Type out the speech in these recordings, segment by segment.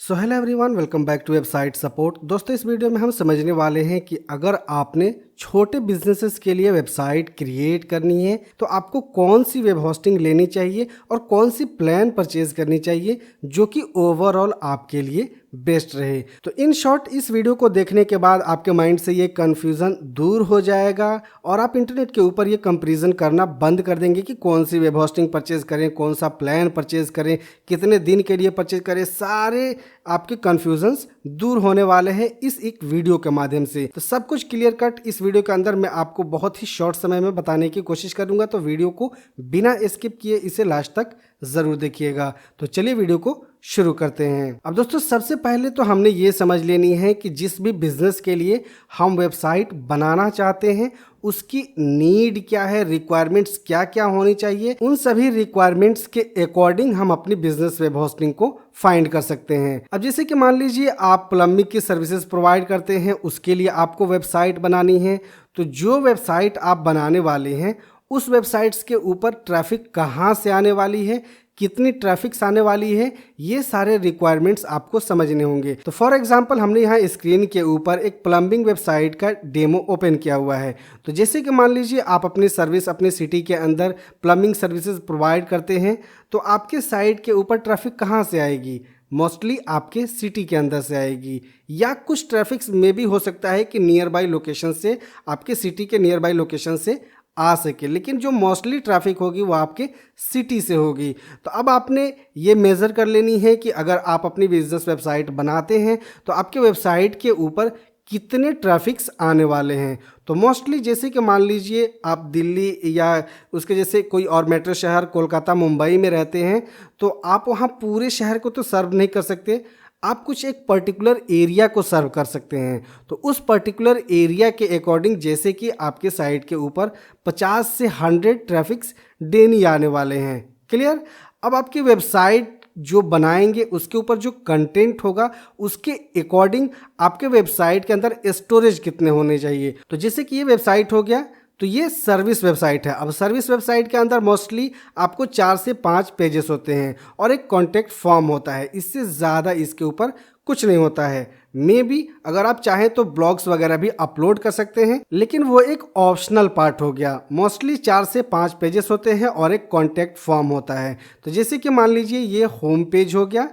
So hello everyone, welcome back to website support. दोस्तों, इस video में हम समझने वाले हैं कि अगर आपने छोटे बिजनेसेस के लिए वेबसाइट क्रिएट करनी है तो आपको कौन सी वेब होस्टिंग लेनी चाहिए और कौन सी प्लान परचेज करनी चाहिए जो कि ओवरऑल आपके लिए बेस्ट रहे। तो इन शॉर्ट इस वीडियो को देखने के बाद आपके माइंड से ये कन्फ्यूज़न दूर हो जाएगा और आप इंटरनेट के ऊपर ये कंपैरिजन करना बंद कर देंगे कि कौन सी वेब होस्टिंग परचेज करें, कौन सा प्लान परचेज करें, कितने दिन के लिए परचेज करें। सारे आपके कन्फ्यूजन्स दूर होने वाले हैं इस एक वीडियो के माध्यम से। तो सब कुछ क्लियर कट इस वीडियो के अंदर मैं आपको बहुत ही शॉर्ट समय में बताने की कोशिश करूंगा, तो वीडियो को बिना स्किप किए इसे लास्ट तक जरूर देखिएगा। तो चलिए वीडियो को शुरू करते हैं। अब दोस्तों, सबसे पहले तो हमने ये समझ लेनी है कि जिस भी बिजनेस के लिए हम वेबसाइट बनाना चाहते हैं उसकी नीड क्या है, रिक्वायरमेंट्स क्या क्या होनी चाहिए। उन सभी रिक्वायरमेंट्स के अकॉर्डिंग हम अपनी बिजनेस वेब होस्टिंग को फाइंड कर सकते हैं। अब जैसे कि मान लीजिए आप प्लम्बिंग की सर्विसेज प्रोवाइड करते हैं, उसके लिए आपको वेबसाइट बनानी है। तो जो वेबसाइट आप बनाने वाले हैं उस वेबसाइट्स के ऊपर ट्रैफिक कहाँ से आने वाली है, कितनी ट्रैफिक्स आने वाली है, ये सारे रिक्वायरमेंट्स आपको समझने होंगे। तो फॉर एग्जांपल हमने यहाँ स्क्रीन के ऊपर एक प्लम्बिंग वेबसाइट का डेमो ओपन किया हुआ है। तो जैसे कि मान लीजिए आप अपनी सर्विस अपने सिटी के अंदर प्लम्बिंग सर्विसेज प्रोवाइड करते हैं, तो आपके साइट के ऊपर ट्रैफिक कहाँ से आएगी? मोस्टली आपके सिटी के अंदर से आएगी, या कुछ ट्रैफिक्स में भी हो सकता है कि नियर बाई लोकेशन से, आपके सिटी के नियर बाई लोकेशन से आ सके, लेकिन जो मोस्टली ट्रैफिक होगी वो आपके सिटी से होगी। तो अब आपने ये मेज़र कर लेनी है कि अगर आप अपनी बिजनेस वेबसाइट बनाते हैं तो आपके वेबसाइट के ऊपर कितने ट्रैफिक्स आने वाले हैं। तो मोस्टली जैसे कि मान लीजिए आप दिल्ली या उसके जैसे कोई और मेट्रो शहर कोलकाता मुंबई में रहते हैं, तो आप वहाँ पूरे शहर को तो सर्व नहीं कर सकते, आप कुछ एक पर्टिकुलर एरिया को सर्व कर सकते हैं। तो उस पर्टिकुलर एरिया के अकॉर्डिंग जैसे कि आपके साइट के ऊपर 50 से 100 ट्रैफिक्स डेली आने वाले हैं। क्लियर? अब आपकी वेबसाइट जो बनाएंगे उसके ऊपर जो कंटेंट होगा उसके अकॉर्डिंग आपके वेबसाइट के अंदर स्टोरेज कितने होने चाहिए। तो जैसे कि ये वेबसाइट हो गया, तो ये सर्विस वेबसाइट है। अब सर्विस वेबसाइट के अंदर मोस्टली आपको 4 से 5 पेजेस होते हैं और एक कॉन्टैक्ट फॉर्म होता है। इससे ज़्यादा इसके ऊपर कुछ नहीं होता है। मे बी अगर आप चाहें तो ब्लॉग्स वगैरह भी अपलोड कर सकते हैं, लेकिन वो एक ऑप्शनल पार्ट हो गया। मोस्टली 4 से 5 पेजेस होते हैं और एक कॉन्टैक्ट फॉर्म होता है। तो जैसे कि मान लीजिए ये होम पेज हो गया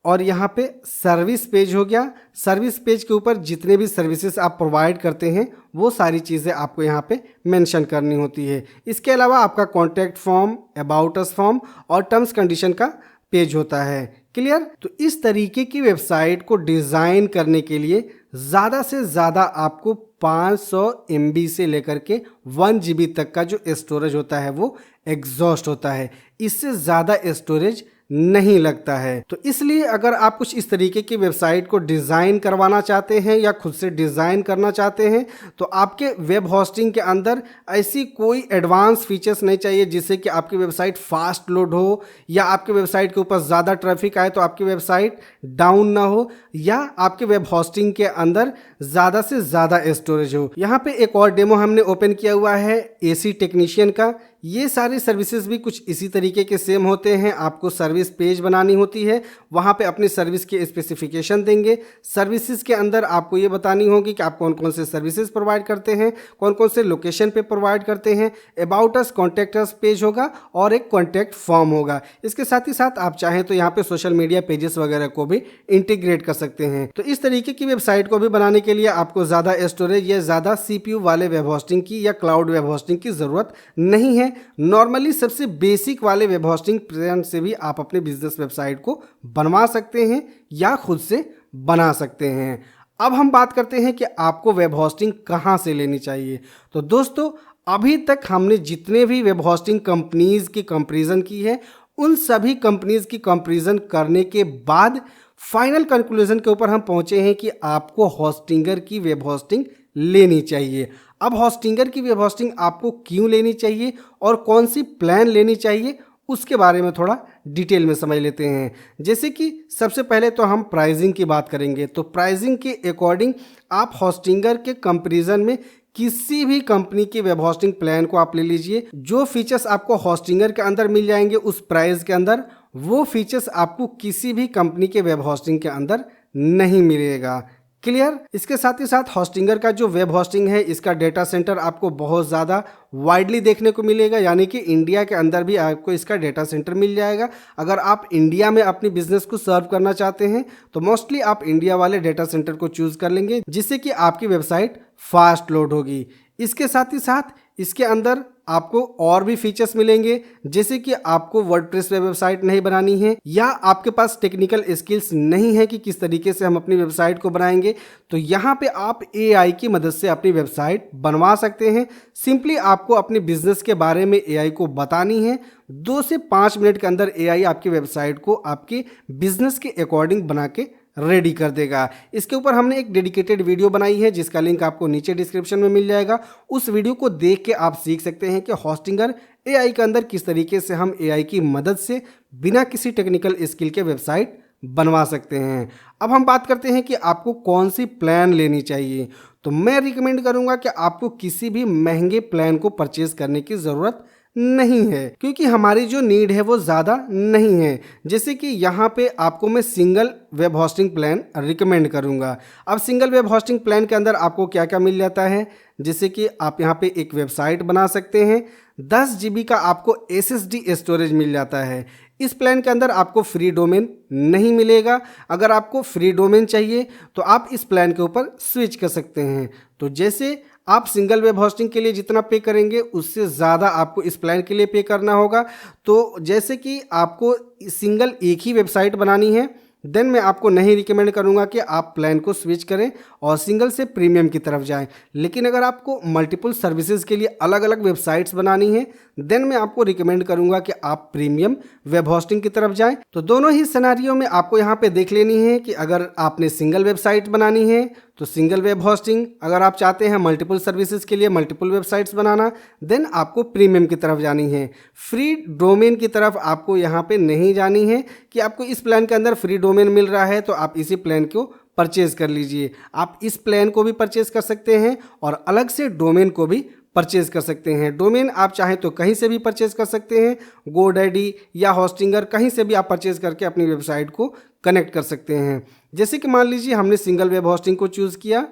और यहाँ पे सर्विस पेज हो गया। सर्विस पेज के ऊपर जितने भी सर्विसेज आप प्रोवाइड करते हैं वो सारी चीज़ें आपको यहाँ पे मेंशन करनी होती है। इसके अलावा आपका contact form, about us form और टर्म्स कंडीशन का पेज होता है। क्लियर? तो इस तरीके की वेबसाइट को डिज़ाइन करने के लिए ज़्यादा से ज़्यादा आपको 500 MB से लेकर के 1 GB तक का जो स्टोरेज होता है वो एग्जॉस्ट होता है। इससे ज़्यादा स्टोरेज नहीं लगता है। तो इसलिए अगर आप कुछ इस तरीके की वेबसाइट को डिज़ाइन करवाना चाहते हैं या खुद से डिज़ाइन करना चाहते हैं तो आपके वेब होस्टिंग के अंदर ऐसी कोई एडवांस फीचर्स नहीं चाहिए जिससे कि आपकी वेबसाइट फास्ट लोड हो, या आपके वेबसाइट के ऊपर ज़्यादा ट्रैफिक आए तो आपकी वेबसाइट डाउन ना हो, या आपके वेब होस्टिंग के अंदर ज़्यादा से ज़्यादा स्टोरेज हो। यहाँ पे एक और डेमो हमने ओपन किया हुआ है AC टेक्नीशियन का। ये सारी सर्विसेज भी कुछ इसी तरीके के सेम होते हैं। आपको सर्विस पेज बनानी होती है, वहाँ पे अपनी सर्विस के स्पेसिफिकेशन देंगे। सर्विसेज के अंदर आपको ये बतानी होगी कि आप कौन कौन से सर्विसेज प्रोवाइड करते हैं, कौन कौन से लोकेशन पे प्रोवाइड करते हैं। About us, contact us page होगा और एक कॉन्टैक्ट फॉर्म होगा। इसके साथ ही साथ आप चाहें तो यहाँ पे सोशल मीडिया पेजेस वगैरह को भी इंटीग्रेट कर सकते हैं। तो इस तरीके की वेबसाइट को भी बनाने के लिए आपको ज़्यादा स्टोरेज या ज़्यादा CPU वाले वेब होस्टिंग की या क्लाउड वेब होस्टिंग की ज़रूरत नहीं है। नॉर्मली सबसे बेसिक वाले वेब होस्टिंग प्लान से भी आप अपने बिजनेस वेबसाइट को बनवा सकते हैं या खुद से बना सकते हैं। अब हम बात करते हैं कि आपको वेब होस्टिंग कहाँ से लेनी चाहिए। तो दोस्तों, अभी तक हमने जितने भी वेब होस्टिंग कंपनीज की कंपैरिजन की है उन सभी कंपनीज की कंपैरिजन करने के बाद फाइनल कंक्लूजन के ऊपर हम पहुंचे हैं कि आपको होस्टिंगर की वेब होस्टिंग लेनी चाहिए। अब होस्टिंगर की वेब होस्टिंग आपको क्यों लेनी चाहिए और कौन सी प्लान लेनी चाहिए उसके बारे में थोड़ा डिटेल में समझ लेते हैं। जैसे कि सबसे पहले तो हम प्राइसिंग की बात करेंगे। तो प्राइसिंग के अकॉर्डिंग आप होस्टिंगर के कंपैरिजन में किसी भी कंपनी की वेब होस्टिंग प्लान को आप ले लीजिए। जो फीचर्स आपको होस्टिंगर के अंदर मिल जाएंगे उस प्राइस के अंदर वो फीचर्स आपको किसी भी कंपनी के वेब होस्टिंग के अंदर नहीं मिलेगा। क्लियर। इसके साथ ही साथ होस्टिंगर का जो वेब होस्टिंग है, इसका डेटा सेंटर आपको बहुत ज़्यादा वाइडली देखने को मिलेगा, यानी कि इंडिया के अंदर भी आपको इसका डेटा सेंटर मिल जाएगा। अगर आप इंडिया में अपनी बिजनेस को सर्व करना चाहते हैं तो मोस्टली आप इंडिया वाले डेटा सेंटर को चूज कर लेंगे, जिससे कि आपकी वेबसाइट फास्ट लोड होगी। इसके साथ ही साथ इसके अंदर आपको और भी फीचर्स मिलेंगे, जैसे कि आपको वर्डप्रेस वेबसाइट नहीं बनानी है या आपके पास टेक्निकल स्किल्स नहीं है कि किस तरीके से हम अपनी वेबसाइट को बनाएंगे, तो यहाँ पे आप एआई की मदद से अपनी वेबसाइट बनवा सकते हैं। सिंपली आपको अपने बिजनेस के बारे में एआई को बतानी है, 2 से 5 मिनट के अंदर एआई आपकी वेबसाइट को आपके बिजनेस के अकॉर्डिंग बना के रेडी कर देगा। इसके ऊपर हमने एक डेडिकेटेड वीडियो बनाई है, जिसका लिंक आपको नीचे डिस्क्रिप्शन में मिल जाएगा। उस वीडियो को देख के आप सीख सकते हैं कि होस्टिंगर एआई के अंदर किस तरीके से हम एआई की मदद से बिना किसी टेक्निकल स्किल के वेबसाइट बनवा सकते हैं। अब हम बात करते हैं कि आपको कौन सी प्लान लेनी चाहिए। तो मैं रिकमेंड करूंगा कि आपको किसी भी महंगे प्लान को परचेज करने की ज़रूरत नहीं है, क्योंकि हमारी जो नीड है वो ज़्यादा नहीं है। जैसे कि यहाँ पे आपको मैं single web hosting plan recommend करूँगा। अब सिंगल वेब होस्टिंग प्लान के अंदर आपको क्या क्या मिल जाता है, जैसे कि आप यहाँ पे एक वेबसाइट बना सकते हैं। 10 GB का आपको SSD स्टोरेज मिल जाता है। इस प्लान के अंदर आपको फ्री डोमेन नहीं मिलेगा। अगर आपको फ्री डोमेन चाहिए तो आप इस प्लान के ऊपर स्विच कर सकते हैं। तो जैसे आप सिंगल वेब होस्टिंग के लिए जितना पे करेंगे उससे ज़्यादा आपको इस प्लान के लिए पे करना होगा। तो जैसे कि आपको सिंगल एक ही वेबसाइट बनानी है, देन मैं आपको नहीं रिकमेंड करूंगा कि आप प्लान को स्विच करें और सिंगल से प्रीमियम की तरफ जाएं। लेकिन अगर आपको मल्टीपल सर्विसेज के लिए अलग अलग वेबसाइट्स बनानी है, देन मैं आपको रिकमेंड करूंगा कि आप प्रीमियम वेब होस्टिंग की तरफ जाएं। तो दोनों ही सिनेरियो में आपको यहाँ पे देख लेनी है कि अगर आपने सिंगल वेबसाइट बनानी है तो सिंगल वेब होस्टिंग, अगर आप चाहते हैं मल्टीपल सर्विसेज के लिए मल्टीपल वेबसाइट्स बनाना, देन आपको प्रीमियम की तरफ जानी है। फ्री डोमेन की तरफ आपको यहाँ पे नहीं जानी है कि आपको इस प्लान के अंदर फ्री डोमेन मिल रहा है तो आप इसी प्लान को परचेज कर लीजिए। आप इस प्लान को भी परचेज कर सकते हैं और अलग से डोमेन को भी परचेज कर सकते हैं। डोमेन आप चाहें तो कहीं से भी परचेज कर सकते हैं, गोडैडी या होस्टिंगर, कहीं से भी आप परचेज करके अपनी वेबसाइट को कनेक्ट कर सकते हैं। जैसे कि मान लीजिए हमने सिंगल वेब होस्टिंग को चूज़ किया,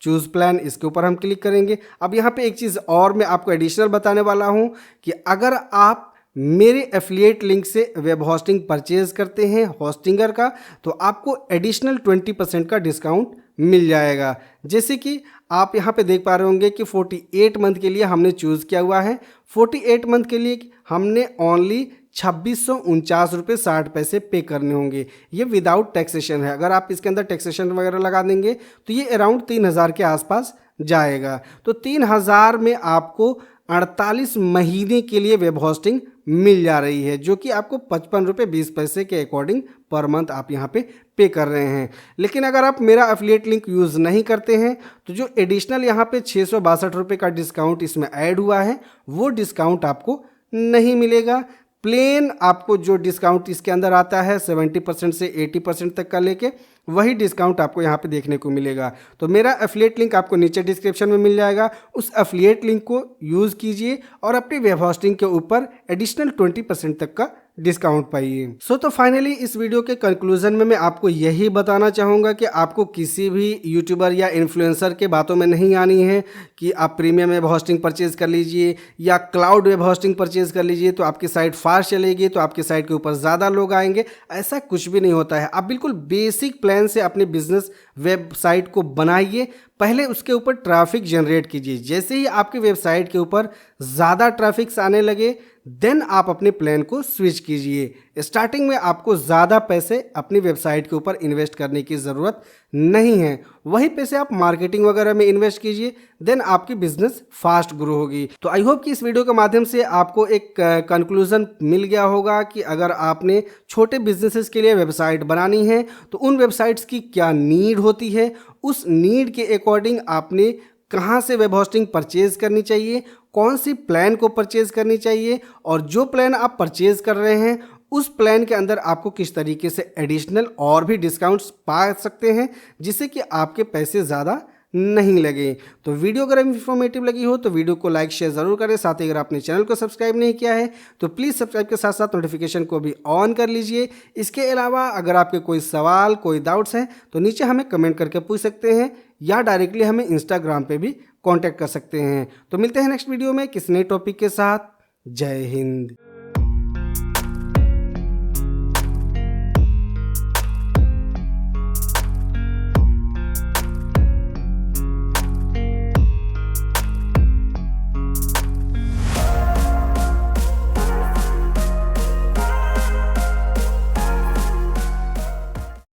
चूज़ प्लान, इसके ऊपर हम क्लिक करेंगे। अब यहाँ पे एक चीज़ और मैं आपको एडिशनल बताने वाला हूँ कि अगर आप मेरे एफिलिएट लिंक से वेब होस्टिंग परचेज करते हैं होस्टिंगर का, तो आपको एडिशनल 20% का डिस्काउंट मिल जाएगा। जैसे कि आप यहाँ पे देख पा रहे होंगे कि 48 मंथ के लिए हमने चूज़ किया हुआ है। 48 मंथ के लिए हमने ओनली 2649 रुपये 60 पैसे पे करने होंगे। ये विदाउट टैक्सेशन है। अगर आप इसके अंदर टैक्सेशन वगैरह लगा देंगे तो ये अराउंड 3000 के आसपास जाएगा। तो 3000 में आपको 48 महीने के लिए वेब होस्टिंग मिल जा रही है, जो कि आपको 55 रुपये 20 पैसे के अकॉर्डिंग पर मंथ आप यहाँ पे कर रहे हैं। लेकिन अगर आप मेरा एफिलिएट लिंक यूज़ नहीं करते हैं तो जो एडिशनल यहाँ पे 662 रुपये का डिस्काउंट इसमें ऐड हुआ है, वो डिस्काउंट आपको नहीं मिलेगा। प्लेन आपको जो डिस्काउंट इसके अंदर आता है 70% से 80% तक का लेके, वही डिस्काउंट आपको यहाँ पे देखने को मिलेगा। तो मेरा एफिलिएट लिंक आपको नीचे डिस्क्रिप्शन में मिल जाएगा। उस एफिलिएट लिंक को यूज़ कीजिए और अपनी वेब होस्टिंग के ऊपर एडिशनल 20% तक का डिस्काउंट पाइए। सो तो फाइनली इस वीडियो के कंक्लूजन में मैं आपको यही बताना चाहूँगा कि आपको किसी भी यूट्यूबर या इन्फ्लुएंसर के बातों में नहीं आनी है कि आप प्रीमियम वेब होस्टिंग परचेज कर लीजिए या क्लाउड वेब होस्टिंग परचेज कर लीजिए तो आपकी साइट फास्ट चलेगी, तो आपकी साइट के ऊपर ज़्यादा लोग आएंगे। ऐसा कुछ भी नहीं होता है। आप बिल्कुल बेसिक प्लान से अपने बिजनेस वेबसाइट को बनाइए। पहले उसके ऊपर ट्रैफिक जनरेट कीजिए। जैसे ही आपकी वेबसाइट के ऊपर ज़्यादा ट्रैफिक्स आने लगे, देन आप अपने प्लान को स्विच कीजिए। स्टार्टिंग में आपको ज़्यादा पैसे अपनी वेबसाइट के ऊपर इन्वेस्ट करने की ज़रूरत नहीं है। वही पैसे आप मार्केटिंग वगैरह में इन्वेस्ट कीजिए, देन आपकी बिजनेस फास्ट ग्रो होगी। तो आई होप कि इस वीडियो के माध्यम से आपको एक कंक्लूजन मिल गया होगा कि अगर आपने छोटे बिजनेसेस के लिए वेबसाइट बनानी है तो उन वेबसाइट्स की क्या नीड होती है, उस नीड के अकॉर्डिंग आपने कहाँ से वेब होस्टिंग परचेज करनी चाहिए, कौन सी प्लान को परचेज करनी चाहिए, और जो प्लान आप परचेज कर रहे हैं उस प्लान के अंदर आपको किस तरीके से एडिशनल और भी डिस्काउंट्स पा सकते हैं, जिससे कि आपके पैसे ज़्यादा नहीं लगे। तो वीडियो अगर इन्फॉर्मेटिव लगी हो तो वीडियो को लाइक शेयर ज़रूर करें। साथ ही अगर आपने चैनल को सब्सक्राइब नहीं किया है तो प्लीज़ सब्सक्राइब के साथ साथ नोटिफिकेशन को भी ऑन कर लीजिए। इसके अलावा अगर आपके कोई सवाल कोई डाउट्स हैं तो नीचे हमें कमेंट करके पूछ सकते हैं या डायरेक्टली हमें इंस्टाग्राम पे भी कांटेक्ट कर सकते हैं। तो मिलते हैं नेक्स्ट वीडियो में किसी नए टॉपिक के साथ। जय हिंद।